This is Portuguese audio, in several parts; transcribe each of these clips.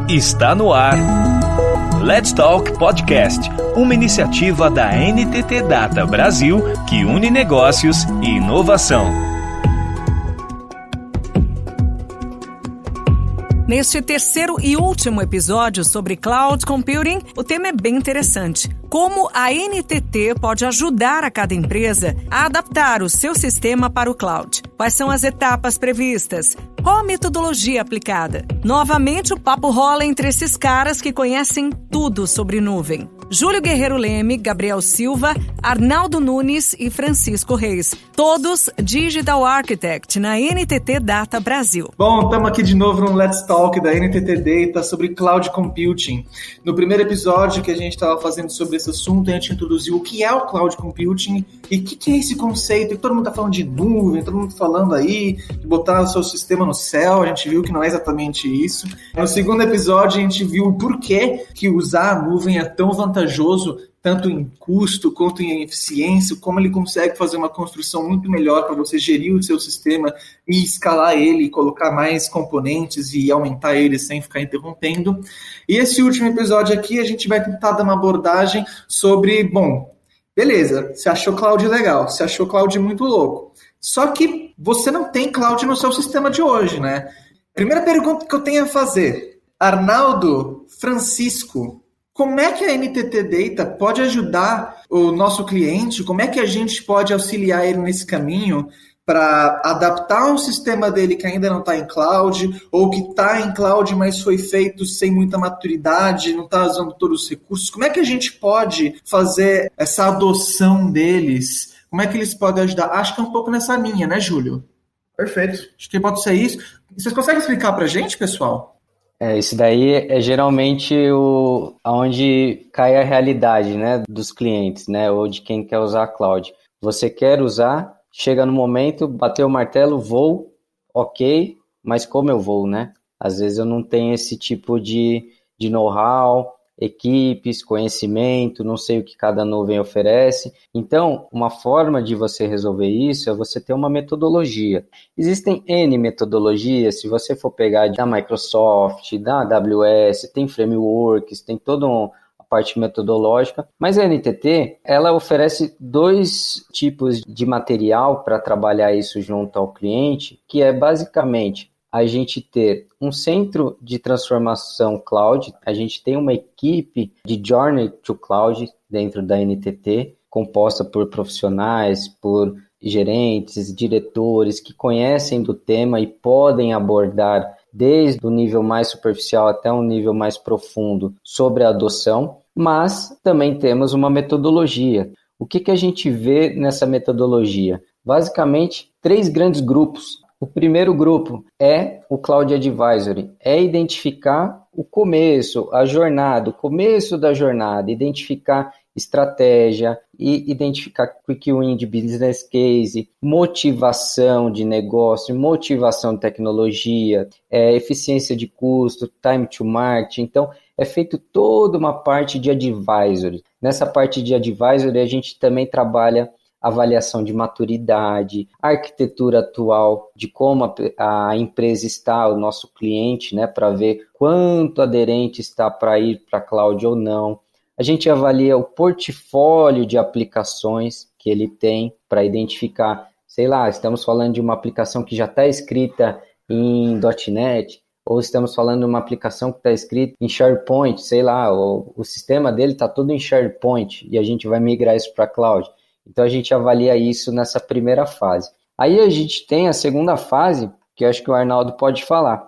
Está no ar. Let's Talk Podcast, uma iniciativa da NTT Data Brasil que une negócios e inovação. Neste terceiro e último episódio sobre Cloud Computing, o tema é bem interessante. Como a NTT pode ajudar a cada empresa a adaptar o seu sistema para o cloud? Quais são as etapas previstas? Qual a metodologia aplicada? Novamente, o papo rola entre esses caras que conhecem tudo sobre nuvem. Júlio Guerreiro Leme, Gabriel Silva, Arnaldo Nunes e Francisco Reis. Todos Digital Architect na NTT Data Brasil. Bom, estamos aqui de novo no Let's Talk da NTT Data sobre Cloud Computing. No primeiro episódio que a gente estava fazendo sobre esse assunto, a gente introduziu o que é o Cloud Computing e o que é esse conceito. E todo mundo está falando de nuvem, todo mundo falando aí de botar o seu sistema no céu. A gente viu que não é exatamente isso. No segundo episódio, a gente viu o porquê que usar a nuvem é tão vantajoso, tanto em custo quanto em eficiência, como ele consegue fazer uma construção muito melhor para você gerir o seu sistema e escalar ele, colocar mais componentes e aumentar ele sem ficar interrompendo. E esse último episódio aqui, a gente vai tentar dar uma abordagem sobre, bom, beleza, você achou cloud legal, você achou cloud muito louco, só que você não tem cloud no seu sistema de hoje, né? Primeira pergunta que eu tenho a fazer, Arnaldo, Francisco, como é que a NTT Data pode ajudar o nosso cliente? Como é que a gente pode auxiliar ele nesse caminho para adaptar um sistema dele que ainda não está em cloud ou que está em cloud, mas foi feito sem muita maturidade, não está usando todos os recursos? Como é que a gente pode fazer essa adoção deles? Como é que eles podem ajudar? Acho que é um pouco nessa linha, né, Júlio? Perfeito. Acho que pode ser isso. Vocês conseguem explicar para a gente, pessoal? Isso daí é geralmente onde cai a realidade, né, dos clientes, né, ou de quem quer usar a cloud. Você quer usar, chega no momento, bateu o martelo, vou, ok, mas como eu vou, né? Às vezes eu não tenho esse tipo de know-how, equipes, conhecimento, não sei o que cada nuvem oferece. Então, uma forma de você resolver isso é você ter uma metodologia. Existem N metodologias, se você for pegar da Microsoft, da AWS, tem frameworks, tem toda a parte metodológica, mas a NTT, ela oferece dois tipos de material para trabalhar isso junto ao cliente, que é basicamente a gente ter um centro de transformação cloud, a gente tem uma equipe de Journey to Cloud dentro da NTT, composta por profissionais, por gerentes, diretores que conhecem do tema e podem abordar desde o nível mais superficial até um nível mais profundo sobre a adoção, mas também temos uma metodologia. O que a gente vê nessa metodologia? Basicamente, 3 grandes grupos. O primeiro grupo é o Cloud Advisory, é identificar o começo, a jornada, o começo da jornada, identificar estratégia, e identificar quick win de business case, motivação de negócio, motivação de tecnologia, eficiência de custo, time to market. Então, é feito toda uma parte de advisory. Nessa parte de advisory, a gente também trabalha avaliação de maturidade, arquitetura atual, de como a empresa está, o nosso cliente, né, para ver quanto aderente está para ir para a cloud ou não. A gente avalia o portfólio de aplicações que ele tem para identificar, sei lá, estamos falando de uma aplicação que já está escrita em .NET, ou estamos falando de uma aplicação que está escrita em SharePoint, sei lá, o sistema dele está todo em SharePoint e a gente vai migrar isso para a cloud. Então, a gente avalia isso nessa primeira fase. Aí a gente tem a segunda fase, que eu acho que o Arnaldo pode falar.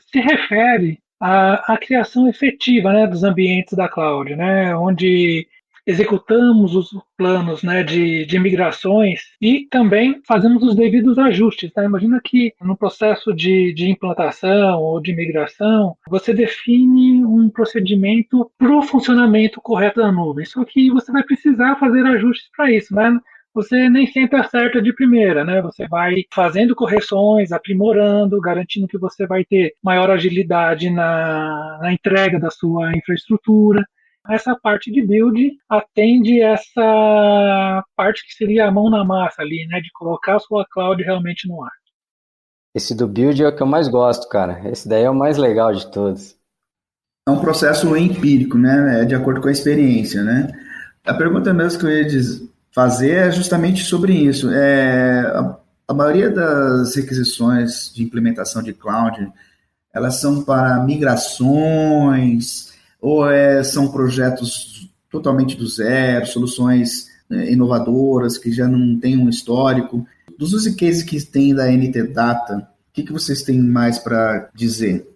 Se refere à criação efetiva, né, dos ambientes da cloud, né, onde executamos os planos, né, de migrações e também fazemos os devidos ajustes. Tá? Imagina que no processo de implantação ou de migração, você define um procedimento para o funcionamento correto da nuvem. Só que você vai precisar fazer ajustes para isso, né? Você nem sempre acerta de primeira, né? Você vai fazendo correções, aprimorando, garantindo que você vai ter maior agilidade na entrega da sua infraestrutura. Essa parte de build atende essa parte que seria a mão na massa ali, né? De colocar a sua cloud realmente no ar. Esse do build é o que eu mais gosto, cara. Esse daí é o mais legal de todos. É um processo empírico, né? É de acordo com a experiência, né? A pergunta mesmo que eu ia fazer é justamente sobre isso. A maioria das requisições de implementação de cloud, elas são para migrações ou são projetos totalmente do zero, soluções inovadoras que já não têm um histórico? Dos use cases que tem da NT Data, o que vocês têm mais para dizer?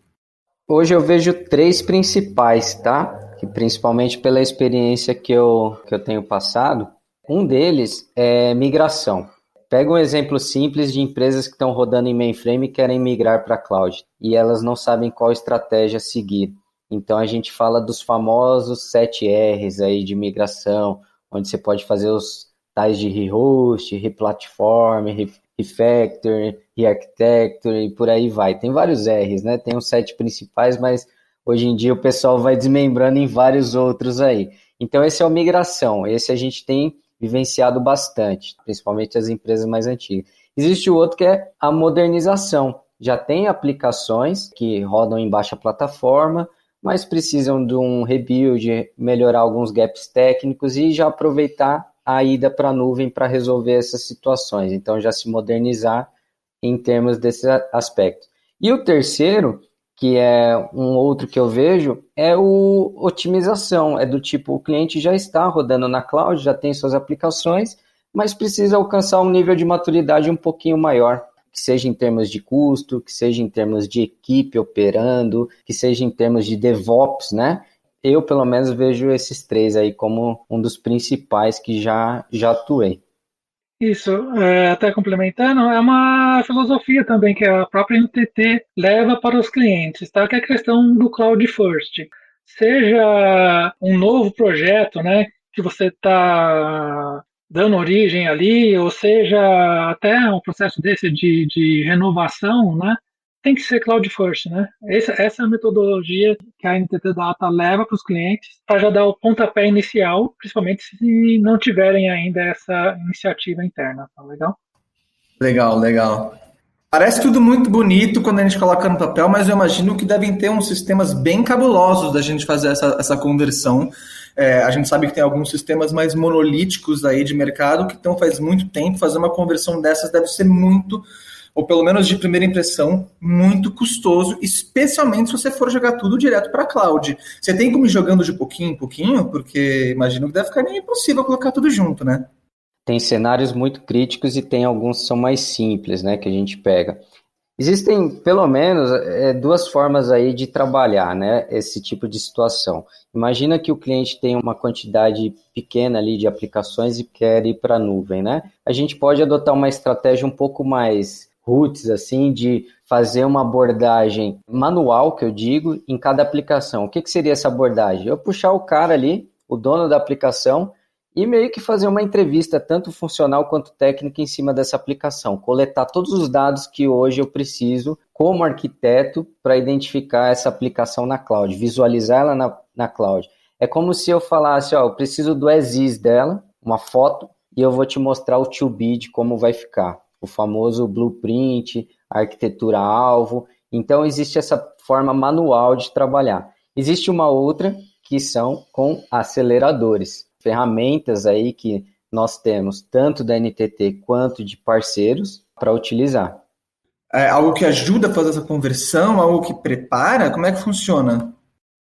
Hoje eu vejo 3 principais, tá? Que principalmente pela experiência que eu tenho passado. Um deles é migração. Pega um exemplo simples de empresas que estão rodando em mainframe e querem migrar para cloud. E elas não sabem qual estratégia seguir. Então a gente fala dos famosos 7 R's aí de migração, onde você pode fazer os tais de rehost, replatform, refactor, rearchitecture e por aí vai. Tem vários R's, né? Tem os 7 principais, mas hoje em dia o pessoal vai desmembrando em vários outros aí. Então esse é o migração, esse a gente tem vivenciado bastante, principalmente as empresas mais antigas. Existe o outro que é a modernização. Já tem aplicações que rodam em baixa plataforma, mas precisam de um rebuild, melhorar alguns gaps técnicos e já aproveitar a ida para a nuvem para resolver essas situações. Então, já se modernizar em termos desse aspecto. E o terceiro, que é um outro que eu vejo, é o otimização. É do tipo, o cliente já está rodando na cloud, já tem suas aplicações, mas precisa alcançar um nível de maturidade um pouquinho maior, que seja em termos de custo, que seja em termos de equipe operando, que seja em termos de DevOps, né? Eu, pelo menos, vejo esses 3 aí como um dos principais que já atuei. Isso, até complementando, é uma filosofia também que a própria NTT leva para os clientes, tá? Que é a questão do Cloud First. Seja um novo projeto, né, que você está dando origem ali, ou seja até um processo desse de renovação, né, tem que ser Cloud First, né? Essa é a metodologia que a NTT Data leva para os clientes para já dar o pontapé inicial, principalmente se não tiverem ainda essa iniciativa interna, tá legal? Legal. Parece tudo muito bonito quando a gente coloca no papel, mas eu imagino que devem ter uns sistemas bem cabulosos da gente fazer essa conversão. A gente sabe que tem alguns sistemas mais monolíticos aí de mercado que estão faz muito tempo. Fazer uma conversão dessas deve ser muito, ou pelo menos de primeira impressão, muito custoso, especialmente se você for jogar tudo direto para a cloud. Você tem como ir jogando de pouquinho em pouquinho? Porque imagino que deve ficar nem impossível colocar tudo junto, né? Tem cenários muito críticos e tem alguns que são mais simples, né, que a gente pega. Existem, pelo menos, 2 formas aí de trabalhar, né, esse tipo de situação. Imagina que o cliente tem uma quantidade pequena ali de aplicações e quer ir para a nuvem, né? A gente pode adotar uma estratégia um pouco mais roots, assim, de fazer uma abordagem manual, que eu digo, em cada aplicação. O que seria essa abordagem? Eu puxar o cara ali, o dono da aplicação, e meio que fazer uma entrevista, tanto funcional quanto técnica, em cima dessa aplicação. Coletar todos os dados que hoje eu preciso, como arquiteto, para identificar essa aplicação na cloud, visualizar ela na cloud. É como se eu falasse, eu preciso do as-is dela, uma foto, e eu vou te mostrar o to-be de como vai ficar. O famoso blueprint, a arquitetura-alvo. Então, existe essa forma manual de trabalhar. Existe uma outra, que são com aceleradores. Ferramentas aí que nós temos, tanto da NTT quanto de parceiros, para utilizar. É algo que ajuda a fazer essa conversão, algo que prepara? Como é que funciona?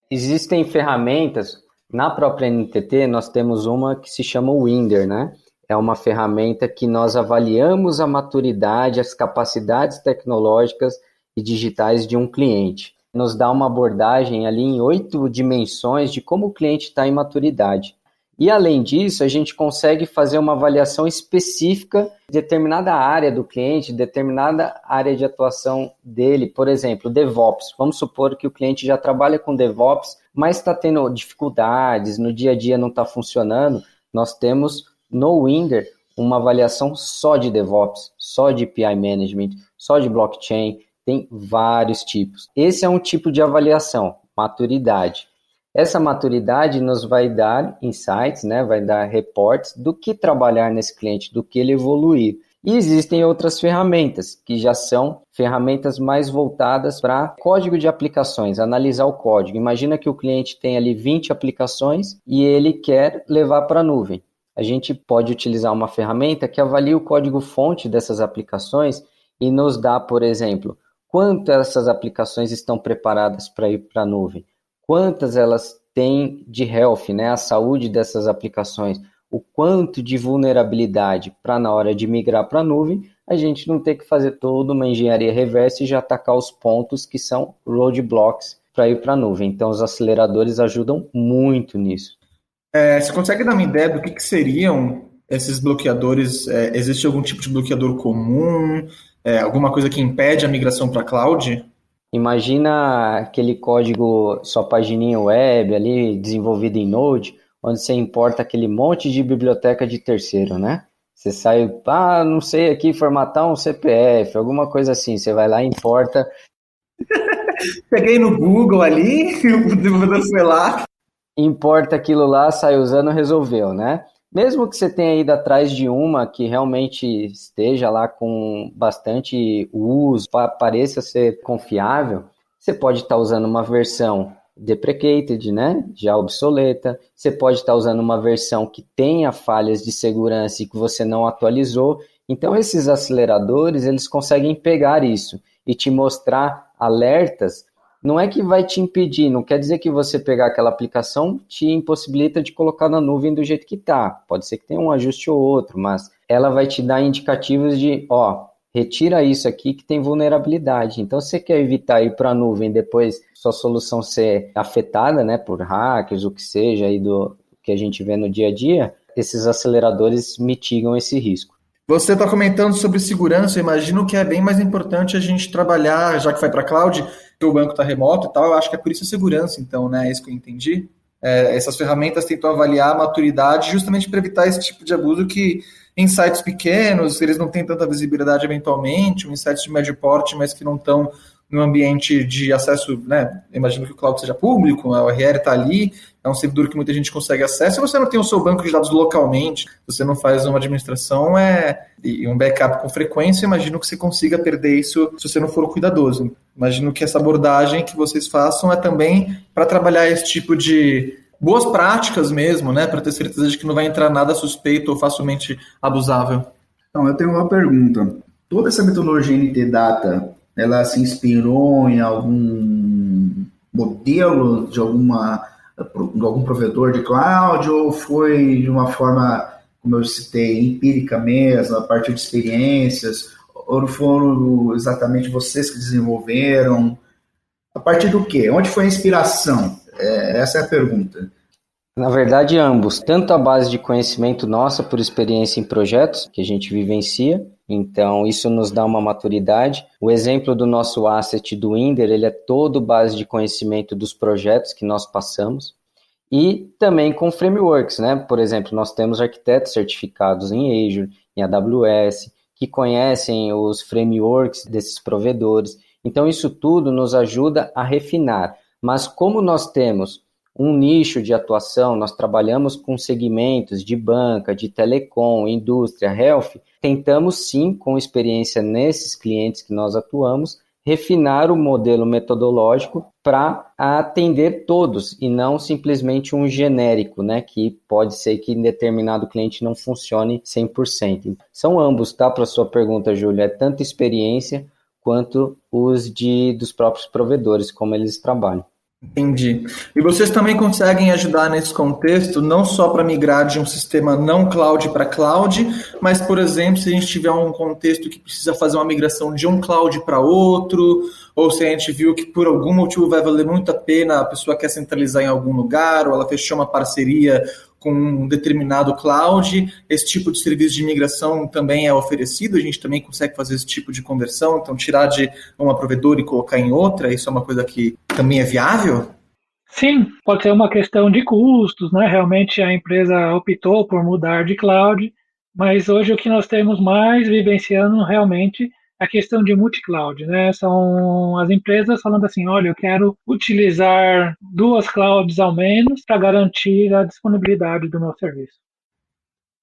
Existem ferramentas, na própria NTT nós temos uma que se chama Winder, né? É uma ferramenta que nós avaliamos a maturidade, as capacidades tecnológicas e digitais de um cliente. Nos dá uma abordagem ali em 8 dimensões de como o cliente está em maturidade. E, além disso, a gente consegue fazer uma avaliação específica de determinada área do cliente, determinada área de atuação dele. Por exemplo, DevOps. Vamos supor que o cliente já trabalha com DevOps, mas está tendo dificuldades, no dia a dia não está funcionando. Nós temos no Winder uma avaliação só de DevOps, só de API Management, só de blockchain. Tem vários tipos. Esse é um tipo de avaliação, maturidade. Essa maturidade nos vai dar insights, né? Vai dar reportes do que trabalhar nesse cliente, do que ele evoluir. E existem outras ferramentas, que já são ferramentas mais voltadas para código de aplicações, analisar o código. Imagina que o cliente tem ali 20 aplicações e ele quer levar para a nuvem. A gente pode utilizar uma ferramenta que avalia o código-fonte dessas aplicações e nos dá, por exemplo, quantas essas aplicações estão preparadas para ir para a nuvem, quantas elas têm de health, né, a saúde dessas aplicações, o quanto de vulnerabilidade para na hora de migrar para a nuvem, a gente não ter que fazer toda uma engenharia reversa e já atacar os pontos que são roadblocks para ir para a nuvem. Então, os aceleradores ajudam muito nisso. Você consegue dar uma ideia do que seriam esses bloqueadores? Existe algum tipo de bloqueador comum? Alguma coisa que impede a migração para a cloud? Imagina aquele código, sua pagininha web ali, desenvolvido em Node, onde você importa aquele monte de biblioteca de terceiro, né? Você sai, não sei aqui, formatar um CPF, alguma coisa assim, você vai lá e importa. Peguei no Google ali, o desenvolvedor foi lá. Importa aquilo lá, sai usando, resolveu, né? Mesmo que você tenha ido atrás de uma que realmente esteja lá com bastante uso, pareça ser confiável, você pode estar usando uma versão deprecated, né? Já obsoleta. Você pode estar usando uma versão que tenha falhas de segurança e que você não atualizou. Então, esses aceleradores, eles conseguem pegar isso e te mostrar alertas. Não é que vai te impedir, não quer dizer que você pegar aquela aplicação te impossibilita de colocar na nuvem do jeito que está. Pode ser que tenha um ajuste ou outro, mas ela vai te dar indicativos de, retira isso aqui que tem vulnerabilidade. Então, se você quer evitar ir para a nuvem depois sua solução ser afetada, né, por hackers, o que seja, aí do que a gente vê no dia a dia, esses aceleradores mitigam esse risco. Você está comentando sobre segurança, eu imagino que é bem mais importante a gente trabalhar, já que vai para a cloud, que o banco está remoto e tal, eu acho que é por isso a segurança, então, né? É isso que eu entendi. Essas ferramentas tentam avaliar a maturidade justamente para evitar esse tipo de abuso que em sites pequenos, eles não têm tanta visibilidade eventualmente, ou em sites de médio porte, mas que não estão no ambiente de acesso, né? Imagino que o cloud seja público, a URL está ali, é um servidor que muita gente consegue acesso, e você não tem o seu banco de dados localmente, você não faz uma administração e um backup com frequência, imagino que você consiga perder isso se você não for cuidadoso. Imagino que essa abordagem que vocês façam é também para trabalhar esse tipo de boas práticas mesmo, né? Para ter certeza de que não vai entrar nada suspeito ou facilmente abusável. Então, eu tenho uma pergunta. Toda essa metodologia NT-Data, ela se inspirou em algum modelo de algum provedor de cloud ou foi de uma forma, como eu citei, empírica mesmo, a partir de experiências, ou foram exatamente vocês que desenvolveram? A partir do quê? Onde foi a inspiração? Essa é a pergunta. Na verdade, ambos. Tanto a base de conhecimento nossa por experiência em projetos que a gente vivencia, então isso nos dá uma maturidade. O exemplo do nosso asset do Winder, ele é todo base de conhecimento dos projetos que nós passamos. E também com frameworks, né? Por exemplo, nós temos arquitetos certificados em Azure, em AWS, que conhecem os frameworks desses provedores. Então isso tudo nos ajuda a refinar. Mas como nós temos um nicho de atuação, nós trabalhamos com segmentos de banca, de telecom, indústria, health, tentamos sim, com experiência nesses clientes que nós atuamos, refinar o modelo metodológico para atender todos e não simplesmente um genérico, né, que pode ser que em determinado cliente não funcione 100%. São ambos, tá, para a sua pergunta, Júlia, é tanto experiência quanto os dos próprios provedores, como eles trabalham. Entendi. E vocês também conseguem ajudar nesse contexto, não só para migrar de um sistema não cloud para cloud, mas, por exemplo, se a gente tiver um contexto que precisa fazer uma migração de um cloud para outro, ou se a gente viu que por algum motivo vai valer muito a pena, a pessoa quer centralizar em algum lugar, ou ela fechou uma parceria com um determinado cloud, esse tipo de serviço de migração também é oferecido, a gente também consegue fazer esse tipo de conversão, então tirar de uma provedora e colocar em outra, isso é uma coisa que também é viável? Sim, pode ser uma questão de custos, né? Realmente a empresa optou por mudar de cloud, mas hoje o que nós temos mais vivenciando realmente a questão de multi-cloud, né? São as empresas falando assim, olha, eu quero utilizar 2 clouds ao menos para garantir a disponibilidade do meu serviço.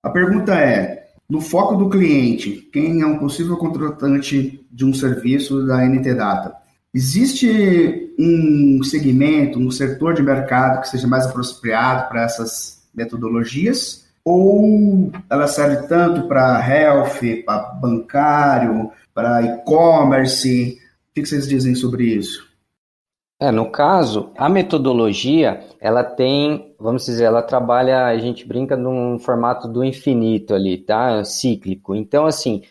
A pergunta é, no foco do cliente, quem é um possível contratante de um serviço da NTT Data, existe um segmento, um setor de mercado que seja mais apropriado para essas metodologias? Ou ela serve tanto para health, para bancário, para e-commerce? O que vocês dizem sobre isso? No caso, a metodologia, ela tem, vamos dizer, ela trabalha, a gente brinca num formato do infinito ali, tá? Cíclico. Então, assim,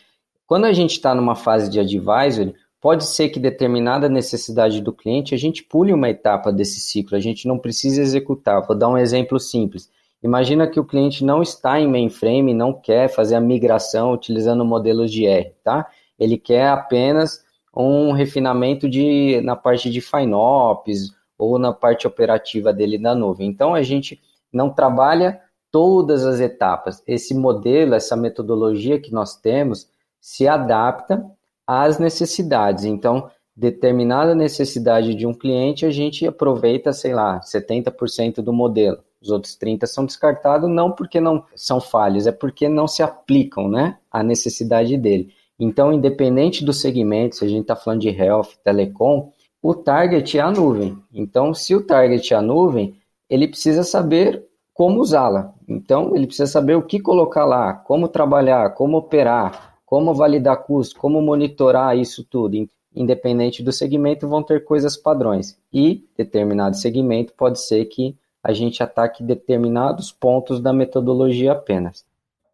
quando a gente está numa fase de advisory, pode ser que determinada necessidade do cliente, a gente pule uma etapa desse ciclo, a gente não precisa executar. Vou dar um exemplo simples. Imagina que o cliente não está em mainframe, não quer fazer a migração utilizando modelos de R, tá? Ele quer apenas um refinamento na parte de FinOps ou na parte operativa dele da nuvem. Então, a gente não trabalha todas as etapas. Esse modelo, essa metodologia que nós temos, se adapta às necessidades. Então, determinada necessidade de um cliente, a gente aproveita, 70% do modelo. Os outros 30% são descartados, não porque não são falhos, é porque não se aplicam, né, à necessidade dele. Então, independente do segmento, se a gente está falando de health, telecom, o target é a nuvem. Então, se o target é a nuvem, ele precisa saber como usá-la. Então, ele precisa saber o que colocar lá, como trabalhar, como operar, como validar custo, como monitorar isso tudo. Independente do segmento, vão ter coisas padrões. E determinado segmento pode ser que a gente ataque determinados pontos da metodologia apenas.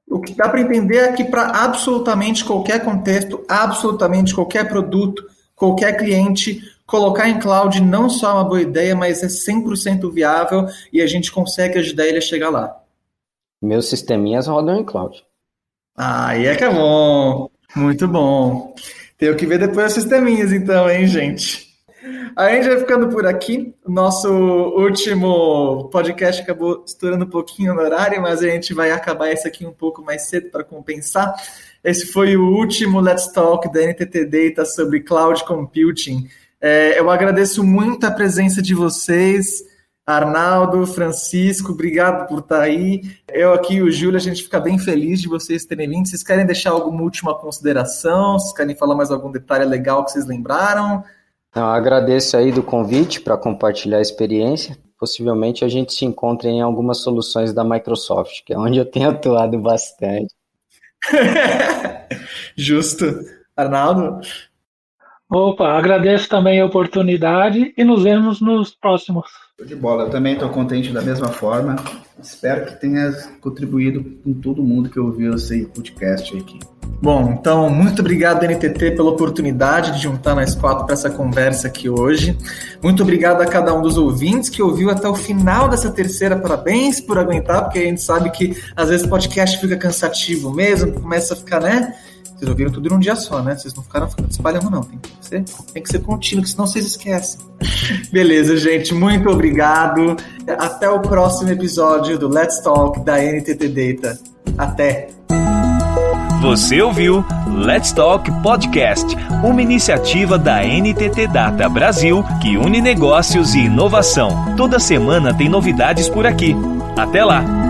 O que dá para entender é que para absolutamente qualquer contexto, absolutamente qualquer produto, qualquer cliente, colocar em cloud não só é uma boa ideia, mas é 100% viável e a gente consegue ajudar ele a chegar lá. Meus sisteminhas rodam em cloud. Aí é que é bom. Muito bom. Tenho que ver depois os sisteminhas então, hein, gente? A gente vai ficando por aqui. Nosso último podcast acabou estourando um pouquinho no horário, mas a gente vai acabar esse aqui um pouco mais cedo para compensar. Esse foi o último Let's Talk da NTT Data sobre Cloud Computing. Eu agradeço muito a presença de vocês, Arnaldo, Francisco, obrigado por estar aí. Eu aqui e o Júlio, a gente fica bem feliz de vocês terem vindo. Vocês querem deixar alguma última consideração? Vocês querem falar mais algum detalhe legal que vocês lembraram? Eu agradeço aí do convite para compartilhar a experiência. Possivelmente a gente se encontre em algumas soluções da Microsoft, que é onde eu tenho atuado bastante. Justo. Arnaldo? Opa, agradeço também a oportunidade e nos vemos nos próximos. De bola, eu também estou contente da mesma forma. Espero que tenha contribuído com todo mundo que ouviu esse podcast aqui. Bom, então, muito obrigado, NTT, pela oportunidade de juntar nós quatro para essa conversa aqui hoje. Muito obrigado a cada um dos ouvintes que ouviu até o final dessa terceira. Parabéns por aguentar, porque a gente sabe que às vezes o podcast fica cansativo mesmo, começa a ficar, né? Vocês ouviram tudo num dia só, né? Vocês não ficaram espalhando, não. Tem que ser contínuo, senão vocês esquecem. Beleza, gente. Muito obrigado. Até o próximo episódio do Let's Talk da NTT Data. Até! Você ouviu Let's Talk Podcast, uma iniciativa da NTT Data Brasil que une negócios e inovação. Toda semana tem novidades por aqui. Até lá!